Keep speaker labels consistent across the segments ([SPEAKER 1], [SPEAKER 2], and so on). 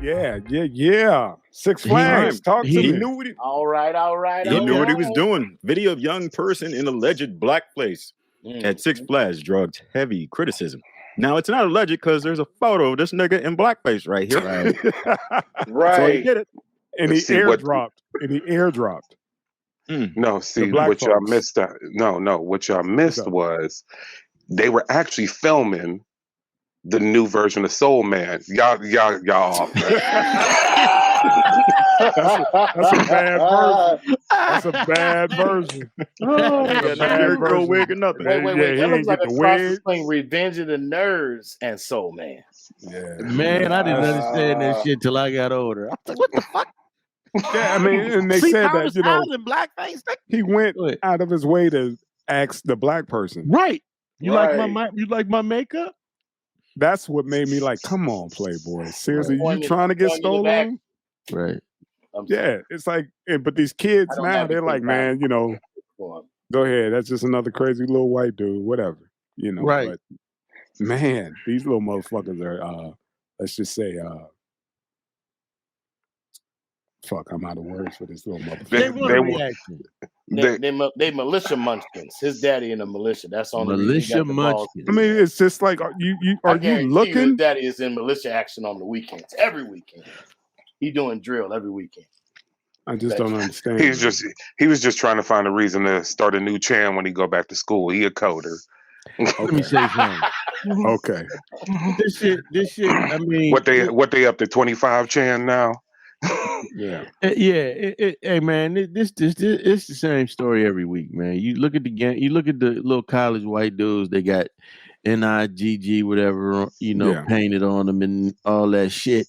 [SPEAKER 1] Yeah. Six Flags. Talk to
[SPEAKER 2] He
[SPEAKER 1] me.
[SPEAKER 2] knew what he,
[SPEAKER 3] All right.
[SPEAKER 2] he knew what he was doing. Video of young person in alleged blackface at Six Flags draws heavy criticism. Now it's not alleged because there's a photo of this nigga in blackface right here.
[SPEAKER 4] Right.
[SPEAKER 2] So he did it.
[SPEAKER 1] And he airdropped.
[SPEAKER 4] No, see what y'all missed. What y'all missed was they were actually filming the new version of Soul Man. Y'all off.
[SPEAKER 1] That's a bad version. That's a bad version.
[SPEAKER 2] Girl wig or nothing.
[SPEAKER 3] Wait. That looks like a cross between Revenge of the Nerds and Soul Man.
[SPEAKER 1] Yeah.
[SPEAKER 5] Man, I didn't understand that shit till I got older. I was like, what the fuck?
[SPEAKER 1] Yeah, I mean, and they said that, you know,
[SPEAKER 5] in blackface.
[SPEAKER 1] he went out of his way to ask the black person.
[SPEAKER 5] Right. You like my makeup?
[SPEAKER 1] That's what made me like, come on, Playboy. Seriously, you trying to get stolen?
[SPEAKER 5] Right.
[SPEAKER 1] Yeah, it's like, but these kids now, they're like, man, you know, go ahead. That's just another crazy little white dude, whatever, you know.
[SPEAKER 5] Right.
[SPEAKER 1] But man, these little motherfuckers are, let's just say, fuck, I'm out of words for this little motherfucker.
[SPEAKER 3] They militia munchkins. His daddy in the militia. That's on
[SPEAKER 5] militia munchkins.
[SPEAKER 1] I mean, it's just like, are you looking?
[SPEAKER 3] His daddy is in militia action on the weekends. Every weekend, he doing drill every weekend.
[SPEAKER 1] I just don't understand.
[SPEAKER 4] He was just trying to find a reason to start a new channel when he go back to school. He a coder.
[SPEAKER 5] Let me say something.
[SPEAKER 1] Okay.
[SPEAKER 5] This shit. I mean,
[SPEAKER 4] what they up to 25 chan now?
[SPEAKER 1] Yeah.
[SPEAKER 5] Hey man, this it's the same story every week, man. You look at the game. You look at the little college white dudes. They got NIGG whatever, you know, painted on them and all that shit.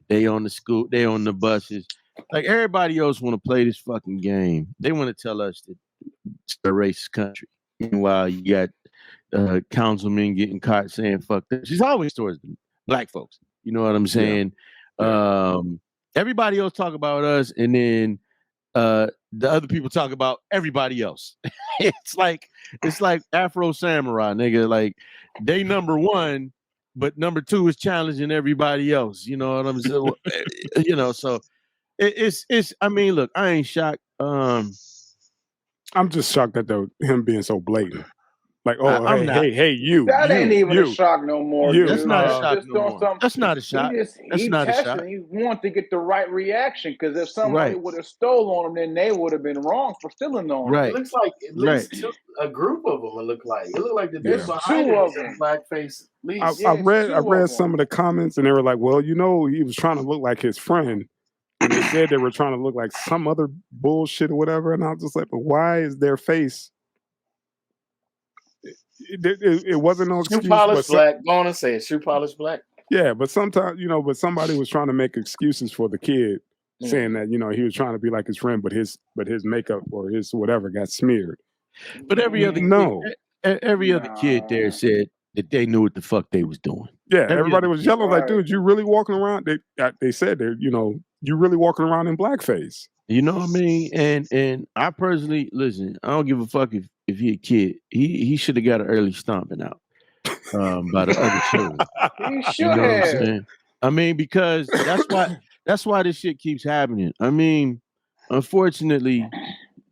[SPEAKER 5] They on the school. They on the buses. Like everybody else want to play this fucking game. They want to tell us that it's a racist country. Meanwhile, you got councilmen getting caught saying "fuck this." She's always towards the black folks. You know what I'm saying? Yeah. Everybody else talk about us, and then the other people talk about everybody else. it's like Afro Samurai, nigga. Like they number one, but number two is challenging everybody else. You know what I'm saying? You know, so it's. I mean, look, I ain't shocked. I'm
[SPEAKER 1] just shocked at him being so blatant. Like, hey, you.
[SPEAKER 6] That ain't even a shock no more.
[SPEAKER 5] That's not a shock no more. That's not a shock.
[SPEAKER 6] That's not a shock. He wanted to get the right reaction because if somebody would have stolen him, then they would have been wrong for stealing on him.
[SPEAKER 5] Right.
[SPEAKER 3] It looks like at least a group of them. It looked like the dude behind
[SPEAKER 6] two
[SPEAKER 3] it
[SPEAKER 6] of them
[SPEAKER 3] blackface.
[SPEAKER 1] I read some of the comments and they were like, well, you know, he was trying to look like his friend. And they said they were trying to look like some other bullshit or whatever. And I was just like, but why is their face? It wasn't no excuse.
[SPEAKER 3] Shoe polish black. Go on and say it. Shoe polish black.
[SPEAKER 1] Yeah, but sometimes, you know, but somebody was trying to make excuses for the kid, saying that, you know, he was trying to be like his friend, but his makeup or his whatever got smeared.
[SPEAKER 5] But every other kid there said that they knew what the fuck they was doing.
[SPEAKER 1] Yeah, everybody was yelling like, dude, you really walking around? They said that, you know, you really walking around in blackface.
[SPEAKER 5] You know what I mean? And I personally, listen, I don't give a fuck if he a kid. He should have got an early stomping out by the other children.
[SPEAKER 6] He should have.
[SPEAKER 5] What I'm saying? I mean, because that's why this shit keeps happening. I mean, unfortunately,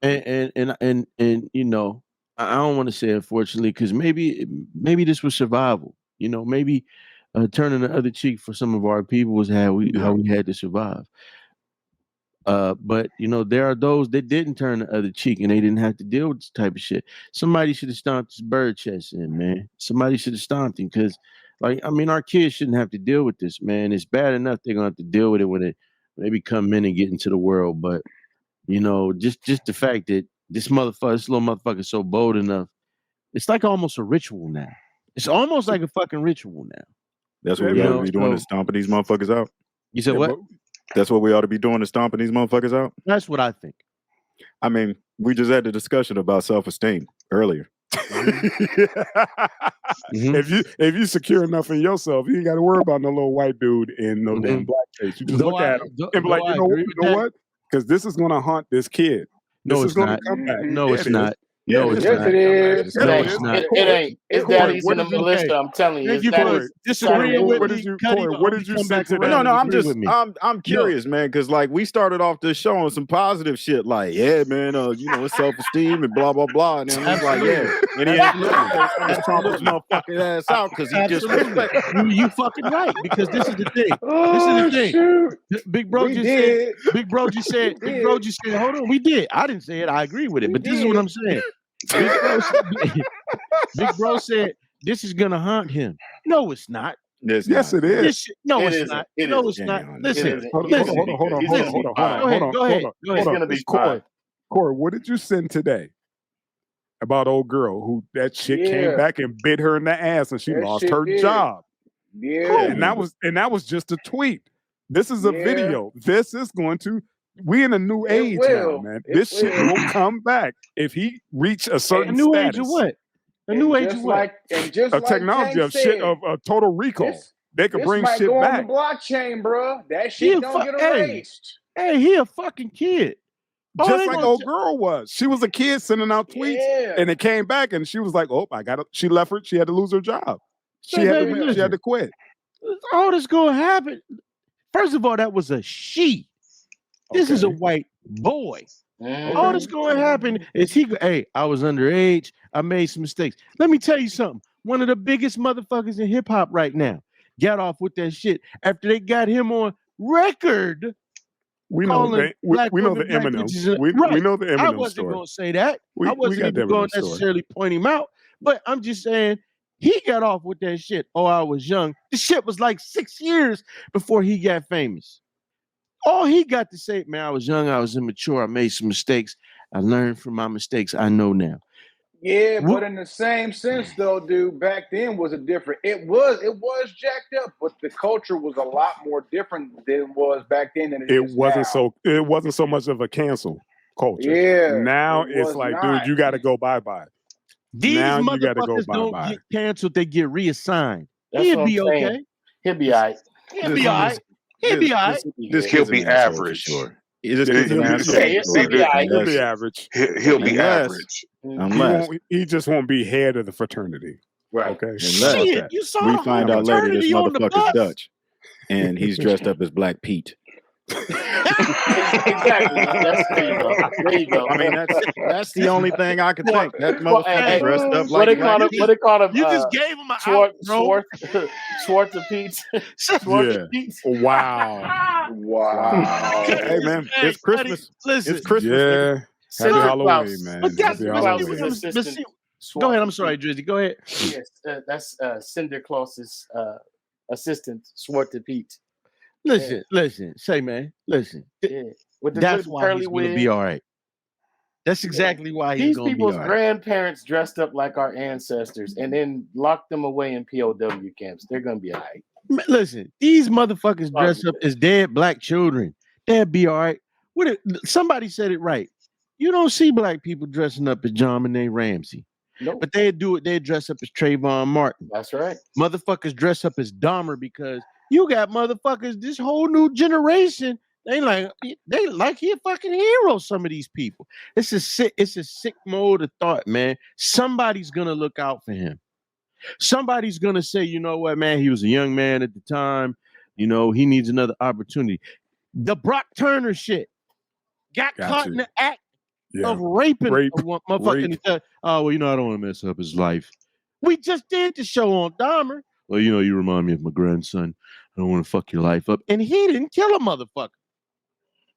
[SPEAKER 5] and you know, I don't want to say unfortunately, because maybe this was survival. You know, maybe turning the other cheek for some of our people was how we had to survive. But you know, there are those that didn't turn the other cheek and they didn't have to deal with this type of shit. Somebody should have stomped his bird chest in, man. Somebody should have stomped him because, like, I mean, our kids shouldn't have to deal with this, man. It's bad enough they're gonna have to deal with it when they become men and get into the world. But you know, just the fact that this little motherfucker is so bold enough, it's like almost a ritual now. It's almost like a fucking ritual now.
[SPEAKER 2] That's what we ought to be doing, is stomping these motherfuckers out.
[SPEAKER 5] You said what?
[SPEAKER 2] That's what we ought to be doing, is stomping these motherfuckers out.
[SPEAKER 5] That's what I think.
[SPEAKER 2] I mean, we just had the discussion about self-esteem earlier.
[SPEAKER 1] If you secure enough in yourself, you ain't got to worry about no little white dude in no damn blackface. You just look at him and be like, you know what? Because this is going to haunt this kid.
[SPEAKER 5] No, it's not. No, it's not. No, it's
[SPEAKER 6] Yes,
[SPEAKER 5] not.
[SPEAKER 6] it is.
[SPEAKER 5] No, it's not.
[SPEAKER 3] It ain't. His
[SPEAKER 1] Corey,
[SPEAKER 3] daddy's
[SPEAKER 1] what
[SPEAKER 3] in the
[SPEAKER 1] did you-
[SPEAKER 3] militia. I'm telling you.
[SPEAKER 5] Thank
[SPEAKER 3] His
[SPEAKER 5] you for
[SPEAKER 3] daddy's
[SPEAKER 5] disagreeing with
[SPEAKER 1] what
[SPEAKER 5] me.
[SPEAKER 1] did you,
[SPEAKER 5] Cuddy,
[SPEAKER 1] Corey,
[SPEAKER 5] I
[SPEAKER 1] what
[SPEAKER 5] hope
[SPEAKER 1] did
[SPEAKER 5] you
[SPEAKER 1] you
[SPEAKER 5] come
[SPEAKER 1] say
[SPEAKER 5] back
[SPEAKER 1] today?
[SPEAKER 5] around
[SPEAKER 2] No,
[SPEAKER 5] and
[SPEAKER 2] I'm
[SPEAKER 5] agree
[SPEAKER 2] just
[SPEAKER 5] with me.
[SPEAKER 2] I'm curious, man, because like we started off this show on some positive shit, like it's self-esteem and blah blah blah, and then it was like and he ain't stomp his motherfucking ass out because he
[SPEAKER 5] Absolutely.
[SPEAKER 2] disrespect.
[SPEAKER 5] You fucking right, because this is the thing.
[SPEAKER 6] Oh, shoot.
[SPEAKER 5] Big bro
[SPEAKER 6] We
[SPEAKER 5] just
[SPEAKER 6] did.
[SPEAKER 5] said. Big bro just said.
[SPEAKER 6] We
[SPEAKER 5] Big bro
[SPEAKER 6] did.
[SPEAKER 5] just said. Hold on, we did. I didn't say it. I agree with it,
[SPEAKER 6] We
[SPEAKER 5] but this is what
[SPEAKER 6] did.
[SPEAKER 5] I'm saying. Big bro said. Big bro said this is gonna haunt him. No, it's not.
[SPEAKER 1] Yes, it is.
[SPEAKER 5] This shit, no,
[SPEAKER 3] It
[SPEAKER 5] it's
[SPEAKER 3] isn't.
[SPEAKER 5] not.
[SPEAKER 3] It
[SPEAKER 5] No,
[SPEAKER 3] isn't.
[SPEAKER 5] it's not.
[SPEAKER 2] Genuine.
[SPEAKER 5] Listen,
[SPEAKER 3] It isn't.
[SPEAKER 1] Hold
[SPEAKER 3] He's
[SPEAKER 1] on,
[SPEAKER 3] gonna
[SPEAKER 1] hold
[SPEAKER 3] be
[SPEAKER 1] on, hold
[SPEAKER 3] good.
[SPEAKER 1] on,
[SPEAKER 3] He's
[SPEAKER 1] hold
[SPEAKER 3] gonna
[SPEAKER 1] on,
[SPEAKER 3] be
[SPEAKER 1] hold on,
[SPEAKER 3] fine.
[SPEAKER 1] hold on,
[SPEAKER 5] Go ahead.
[SPEAKER 3] He's gonna be fine.
[SPEAKER 1] Corey, what did you send today about old girl who that shit came
[SPEAKER 6] Yeah.
[SPEAKER 1] back and bit her in the ass and she
[SPEAKER 6] That
[SPEAKER 1] lost
[SPEAKER 6] shit
[SPEAKER 1] her
[SPEAKER 6] did.
[SPEAKER 1] job?
[SPEAKER 6] Yeah.
[SPEAKER 1] And that was just a tweet. This is a
[SPEAKER 6] Yeah.
[SPEAKER 1] video. This is going to we in a new
[SPEAKER 6] It
[SPEAKER 1] age now,
[SPEAKER 6] will.
[SPEAKER 1] man.
[SPEAKER 6] It
[SPEAKER 1] This shit
[SPEAKER 6] will.
[SPEAKER 1] will come back if he reach a
[SPEAKER 5] A
[SPEAKER 1] certain
[SPEAKER 5] new
[SPEAKER 1] status.
[SPEAKER 5] age of what? A
[SPEAKER 6] And
[SPEAKER 5] new age
[SPEAKER 6] just
[SPEAKER 5] of what?
[SPEAKER 6] just
[SPEAKER 1] A
[SPEAKER 6] like
[SPEAKER 1] technology
[SPEAKER 6] Tank
[SPEAKER 1] of shit
[SPEAKER 6] said,
[SPEAKER 1] of a total recall. They could
[SPEAKER 6] this
[SPEAKER 1] bring
[SPEAKER 6] might
[SPEAKER 1] shit
[SPEAKER 6] go
[SPEAKER 1] back.
[SPEAKER 6] on the blockchain, bro. That
[SPEAKER 5] He
[SPEAKER 6] shit
[SPEAKER 5] a
[SPEAKER 6] don't get
[SPEAKER 5] hey.
[SPEAKER 6] erased.
[SPEAKER 5] Hey, he a fucking kid. All
[SPEAKER 1] Just
[SPEAKER 5] they
[SPEAKER 1] like
[SPEAKER 5] gonna
[SPEAKER 1] old
[SPEAKER 5] say-
[SPEAKER 1] girl was. She was a kid sending out tweets
[SPEAKER 6] Yeah.
[SPEAKER 1] and it came back and she was like, oh, she left her. She had to lose her job. She
[SPEAKER 5] Say,
[SPEAKER 1] had
[SPEAKER 5] baby,
[SPEAKER 1] to
[SPEAKER 5] listen.
[SPEAKER 1] quit.
[SPEAKER 5] all that's gonna happen. First of all, that was a she. This is a white boy. All that's going to happen is hey, I was underage. I made some mistakes. Let me tell you something. One of the biggest motherfuckers in hip hop right now got off with that shit after they got him on record.
[SPEAKER 1] We know
[SPEAKER 5] calling
[SPEAKER 1] the
[SPEAKER 5] black
[SPEAKER 1] we know
[SPEAKER 5] women
[SPEAKER 1] the
[SPEAKER 5] black
[SPEAKER 1] Eminem.
[SPEAKER 5] bitches.
[SPEAKER 1] We
[SPEAKER 5] Right.
[SPEAKER 1] know the Eminem
[SPEAKER 5] I wasn't
[SPEAKER 1] story.
[SPEAKER 5] going to say that.
[SPEAKER 1] We
[SPEAKER 5] I wasn't
[SPEAKER 1] got
[SPEAKER 5] even
[SPEAKER 1] the
[SPEAKER 5] going
[SPEAKER 1] Eminem
[SPEAKER 5] to
[SPEAKER 1] story.
[SPEAKER 5] necessarily point him out, but I'm just saying he got off with that shit. Oh, I was young. The shit was like 6 years before he got famous. All he got to say, man, I was young, I was immature, I made some mistakes. I learned from my mistakes. I know now.
[SPEAKER 6] Yeah, but in the same sense, though, dude, back then was a different. It was jacked up, but the culture was a lot more different than it was back then than it is
[SPEAKER 1] wasn't
[SPEAKER 6] now.
[SPEAKER 1] it wasn't so much of a cancel culture.
[SPEAKER 6] Yeah,
[SPEAKER 1] Now
[SPEAKER 6] it
[SPEAKER 1] it's
[SPEAKER 6] was
[SPEAKER 1] like,
[SPEAKER 6] not.
[SPEAKER 1] dude, you got to go bye-bye.
[SPEAKER 5] These
[SPEAKER 1] Now you got to go
[SPEAKER 5] motherfuckers don't
[SPEAKER 1] bye-bye.
[SPEAKER 5] get canceled, they get reassigned.
[SPEAKER 3] That's
[SPEAKER 5] He'll
[SPEAKER 3] what
[SPEAKER 5] be
[SPEAKER 3] I'm saying.
[SPEAKER 5] okay.
[SPEAKER 3] He'll be all right.
[SPEAKER 5] He'll be all right. He'll be all right.
[SPEAKER 2] This
[SPEAKER 4] He'll
[SPEAKER 2] kid's an
[SPEAKER 4] be
[SPEAKER 2] asshole
[SPEAKER 4] average.
[SPEAKER 2] For sure. This kid's an asshole.
[SPEAKER 3] Yeah,
[SPEAKER 2] for
[SPEAKER 3] he'll be
[SPEAKER 2] sure.
[SPEAKER 3] all right.
[SPEAKER 1] He'll be average.
[SPEAKER 4] He'll be
[SPEAKER 2] Unless-
[SPEAKER 4] average.
[SPEAKER 2] Unless
[SPEAKER 1] He just won't be head of the fraternity.
[SPEAKER 3] Right.
[SPEAKER 1] Okay.
[SPEAKER 2] Unless
[SPEAKER 5] Shit, you saw
[SPEAKER 2] we
[SPEAKER 5] the whole
[SPEAKER 2] find out later this
[SPEAKER 5] fraternity on the
[SPEAKER 2] motherfucker's
[SPEAKER 5] bus.
[SPEAKER 2] Dutch and he's dressed up as Black Pete.
[SPEAKER 3] Exactly. There you go. There you go.
[SPEAKER 2] I mean, that's the only thing I could think. That
[SPEAKER 3] Well,
[SPEAKER 2] motherfucker
[SPEAKER 3] hey,
[SPEAKER 2] dressed up
[SPEAKER 3] what
[SPEAKER 2] like
[SPEAKER 3] they
[SPEAKER 2] Black
[SPEAKER 3] call him?
[SPEAKER 2] Pete.
[SPEAKER 3] What they call him?
[SPEAKER 5] You just gave him an out, bro.
[SPEAKER 3] Schwartz and Pete.
[SPEAKER 1] Yeah. Wow.
[SPEAKER 6] Wow.
[SPEAKER 2] Hey man, it's Christmas.
[SPEAKER 5] Listen,
[SPEAKER 2] It's Christmas. nigga.
[SPEAKER 1] Yeah.
[SPEAKER 3] Santa
[SPEAKER 1] Happy
[SPEAKER 3] Claus.
[SPEAKER 1] Halloween, man.
[SPEAKER 5] But that's
[SPEAKER 1] Happy
[SPEAKER 3] Claus
[SPEAKER 1] Halloween.
[SPEAKER 3] was assistant.
[SPEAKER 5] Go ahead. I'm sorry, Drizzy. Go ahead.
[SPEAKER 3] Yes, that's Cinder Claus's assistant, Schwartz and Pete.
[SPEAKER 5] Listen. Say, man. Listen.
[SPEAKER 3] Yeah. With the
[SPEAKER 5] That's
[SPEAKER 3] good
[SPEAKER 5] why
[SPEAKER 3] curly
[SPEAKER 5] he's going to
[SPEAKER 3] wig.
[SPEAKER 5] be all right. That's exactly why he's
[SPEAKER 3] These
[SPEAKER 5] going to be
[SPEAKER 3] people's
[SPEAKER 5] all right.
[SPEAKER 3] grandparents dressed up like our ancestors and then locked them away in POW camps. They're gonna be all right.
[SPEAKER 5] Listen, these motherfuckers dress up as dead black children. They'll be all right. Somebody said it right. You don't see black people dressing up as John Benet Ramsey.
[SPEAKER 3] Nope.
[SPEAKER 5] But they do it. They dress up as Trayvon Martin.
[SPEAKER 3] That's right.
[SPEAKER 5] Motherfuckers dress up as Dahmer because you got motherfuckers, this whole new generation. They like he a fucking hero. Some of these people. It's a sick mode of thought, man. Somebody's gonna look out for him. Somebody's gonna say, you know what, man, he was a young man at the time. You know, he needs another opportunity. The Brock Turner shit got caught in the act of raping a motherfucking. Oh, well, you know, I don't want to mess up his life. We just did the show on Dahmer. Well, you know, you remind me of my grandson. I don't want to fuck your life up. And he didn't kill a motherfucker.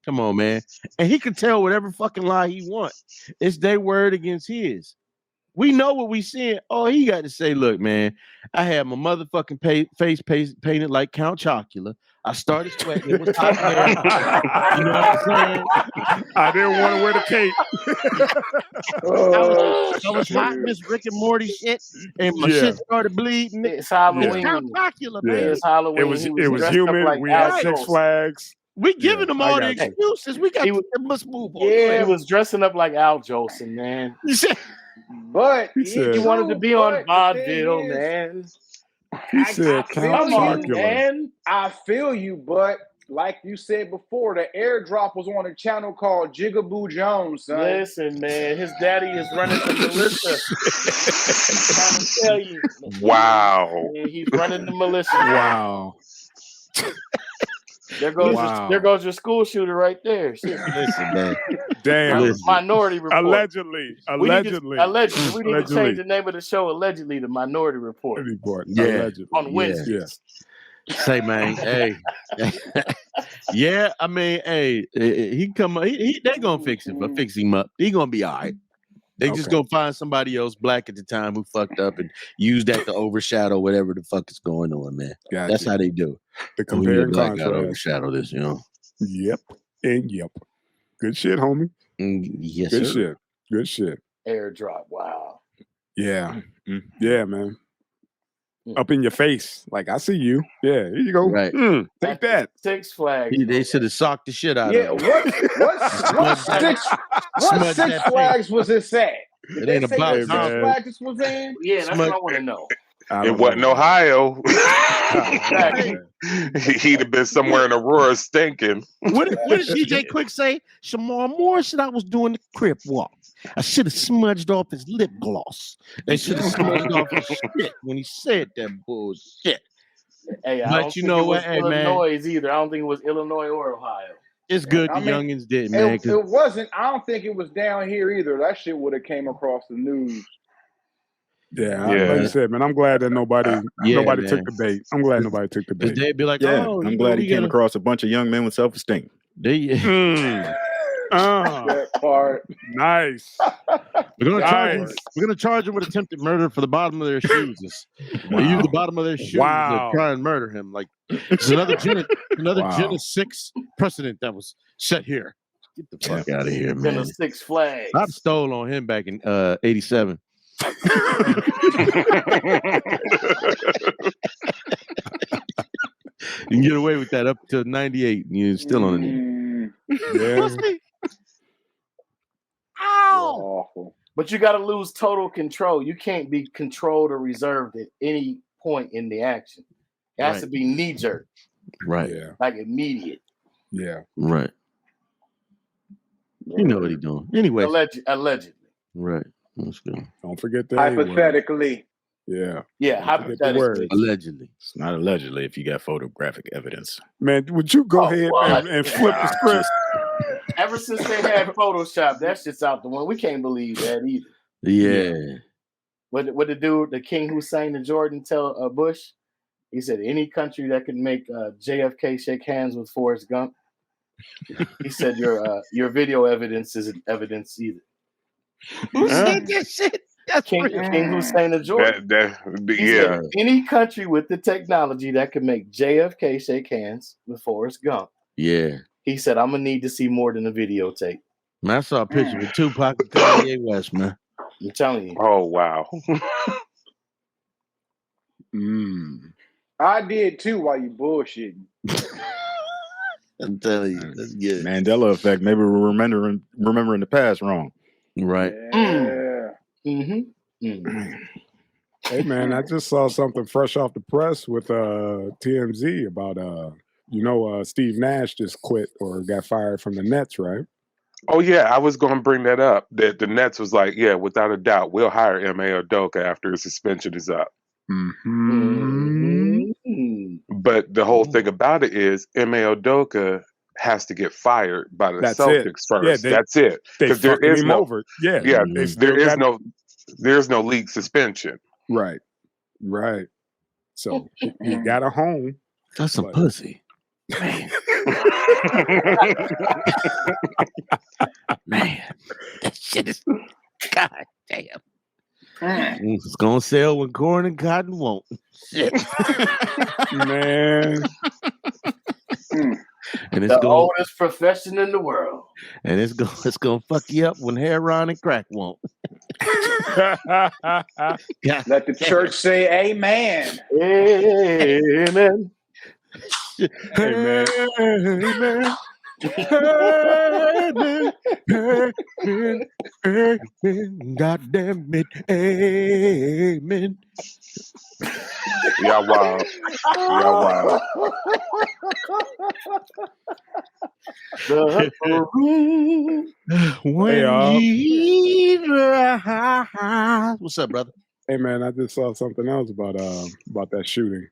[SPEAKER 5] Come on, man. And he can tell whatever fucking lie he wants. It's their word against his. We know what we seeing. Oh, he got to say, look, man, I had my motherfucking face painted like Count Chocula. I started sweating. It was hot there. You know what I'm saying?
[SPEAKER 1] I didn't want to wear the cape.
[SPEAKER 5] I was hot, Miss Rick and Morty shit, and my shit started bleeding.
[SPEAKER 3] It's Halloween.
[SPEAKER 5] It's Count Chocula,
[SPEAKER 1] Yeah.
[SPEAKER 5] man.
[SPEAKER 3] It's Halloween.
[SPEAKER 1] It was
[SPEAKER 3] dressed
[SPEAKER 1] humid.
[SPEAKER 3] up like
[SPEAKER 1] We had
[SPEAKER 3] Al
[SPEAKER 1] Six
[SPEAKER 3] Jolson.
[SPEAKER 1] Flags.
[SPEAKER 5] We giving them all the
[SPEAKER 1] got you.
[SPEAKER 5] excuses. We got
[SPEAKER 3] He
[SPEAKER 5] to must move on.
[SPEAKER 3] Yeah, he was dressing up like Al Jolson, man.
[SPEAKER 6] But
[SPEAKER 1] He said-
[SPEAKER 3] He wanted to be on vaudeville, man.
[SPEAKER 1] He said
[SPEAKER 6] I feel
[SPEAKER 1] Count
[SPEAKER 6] you,
[SPEAKER 1] Chocula.
[SPEAKER 3] man.
[SPEAKER 6] I feel you, but like you said before, the airdrop was on a channel called Jigaboo Jones, son.
[SPEAKER 3] Listen, man, his daddy is running the militia. I'm trying to tell you.
[SPEAKER 4] Wow.
[SPEAKER 3] Man, he's running the militia.
[SPEAKER 1] Wow.
[SPEAKER 3] There goes your school shooter right there.
[SPEAKER 5] Listen, man.
[SPEAKER 1] Damn.
[SPEAKER 5] Listen.
[SPEAKER 3] Minority Report.
[SPEAKER 1] Allegedly.
[SPEAKER 3] We need to change the name of the show allegedly to Minority Report.
[SPEAKER 5] Yeah.
[SPEAKER 1] Allegedly.
[SPEAKER 3] On Wednesdays.
[SPEAKER 5] Say, man, hey. Yeah, I mean, hey, he come. They gonna fix him up. He gonna be all right. They just gonna find somebody else black at the time who fucked up and use that to overshadow whatever the fuck is going on, man.
[SPEAKER 1] Gotcha.
[SPEAKER 5] That's how they do.
[SPEAKER 1] The compare and
[SPEAKER 5] black
[SPEAKER 1] contrast.
[SPEAKER 5] got overshadow this, you know.
[SPEAKER 1] Yep. And yep. Good shit, homie.
[SPEAKER 5] Yes,
[SPEAKER 1] Good
[SPEAKER 5] sir.
[SPEAKER 1] shit. Good shit.
[SPEAKER 3] Airdrop. Wow.
[SPEAKER 1] Yeah. Yeah, man. Up in your face. Like, I see you. Yeah, here you go.
[SPEAKER 5] Right.
[SPEAKER 1] Take that.
[SPEAKER 3] Six Flags.
[SPEAKER 5] They should have socked the shit out
[SPEAKER 6] Yeah,
[SPEAKER 5] of him.
[SPEAKER 6] what Six Flags was this at?
[SPEAKER 5] It ain't about
[SPEAKER 6] Six Flags this was in?
[SPEAKER 3] Yeah, that's what I want to know.
[SPEAKER 4] It wasn't Ohio. He'd have been somewhere in Aurora stinking.
[SPEAKER 5] What did DJ Quick say? Shamar Moore said I was doing the crip walk. I should have smudged off his lip gloss. They should have smudged off his shit when he said that bullshit.
[SPEAKER 3] Hey, I
[SPEAKER 5] But
[SPEAKER 3] don't
[SPEAKER 5] you
[SPEAKER 3] think
[SPEAKER 5] know
[SPEAKER 3] it was
[SPEAKER 5] what, hey, man.
[SPEAKER 3] Illinois either. I don't think it was Illinois or Ohio.
[SPEAKER 5] It's good the youngins did, man.
[SPEAKER 6] It wasn't. I don't think it was down here either. That shit would have came across the news.
[SPEAKER 1] Yeah, like you said, man, I'm glad that nobody took the bait. I'm glad nobody took the bait.
[SPEAKER 5] They'd be like,
[SPEAKER 2] I'm glad he came across a bunch of young men with self-esteem.
[SPEAKER 6] That part.
[SPEAKER 1] Nice.
[SPEAKER 5] We're gonna charge him with attempted murder for the bottom of their shoes. They use the bottom of their shoes to try and murder him. Like it's another Gen 6 precedent that was set here. Get the fuck out of here, man.
[SPEAKER 3] Six Flags.
[SPEAKER 5] I stole on him back in '87. You can get away with that up to 98 and you're still on it.
[SPEAKER 1] Yeah.
[SPEAKER 3] Ow! But you got to lose total control. You can't be controlled or reserved at any point in the action. It has to be knee jerk.
[SPEAKER 5] Right.
[SPEAKER 1] Yeah.
[SPEAKER 3] Like immediate.
[SPEAKER 1] Yeah.
[SPEAKER 5] Right. You know what he's doing. Anyway.
[SPEAKER 3] Allegedly.
[SPEAKER 5] Right. Let's go.
[SPEAKER 1] Don't forget that.
[SPEAKER 6] Hypothetically.
[SPEAKER 1] Yeah.
[SPEAKER 3] Yeah, hypothetically.
[SPEAKER 5] Allegedly.
[SPEAKER 2] It's not allegedly if you got photographic evidence.
[SPEAKER 1] Man, would you go ahead and flip the script?
[SPEAKER 3] Ever since they had Photoshop, that shit's out the window. We can't believe that either.
[SPEAKER 5] Yeah.
[SPEAKER 3] What the dude, the King Hussein and Jordan tell Bush? He said, any country that can make JFK shake hands with Forrest Gump, he said your video evidence isn't evidence either.
[SPEAKER 5] Who said that shit? That's
[SPEAKER 3] King Hussein and Jordan. Said, any country with the technology that can make JFK shake hands with Forrest Gump.
[SPEAKER 5] Yeah.
[SPEAKER 3] He said, I'm gonna need to see more than a videotape.
[SPEAKER 5] Man, I saw a picture with Tupac and Kanye West, man.
[SPEAKER 3] I'm telling you.
[SPEAKER 4] Oh wow.
[SPEAKER 6] I did too while you bullshitting.
[SPEAKER 5] I'm telling you, that's good.
[SPEAKER 2] Mandela effect. Maybe we're remembering the past wrong.
[SPEAKER 5] Right.
[SPEAKER 6] Yeah.
[SPEAKER 1] Hey man, I just saw something fresh off the press with TMZ about Steve Nash just quit or got fired from the Nets, right?
[SPEAKER 4] Oh yeah, I was going to bring that up. That the Nets was like, yeah, without a doubt, we'll hire M.A. Udoka after his suspension is up. But the whole thing about it is M.A. Udoka has to get fired by the Celtics first.
[SPEAKER 1] Yeah,
[SPEAKER 4] that's it.
[SPEAKER 1] Because there is no over.
[SPEAKER 4] There's no league suspension.
[SPEAKER 1] Right. So he got a home.
[SPEAKER 5] That's some pussy. Man. Man, that shit is god damn. It's gonna sell when corn and cotton won't. Shit.
[SPEAKER 1] Man.
[SPEAKER 3] And it's the oldest profession in the world.
[SPEAKER 5] And it's gonna fuck you up when heroin and crack won't.
[SPEAKER 6] Let the church say amen.
[SPEAKER 3] Amen.
[SPEAKER 1] Amen.
[SPEAKER 5] God damn it. Amen.
[SPEAKER 4] Y'all wild. Y'all wild.
[SPEAKER 7] What's up, brother?
[SPEAKER 1] Hey man, I just saw something else about that shooting.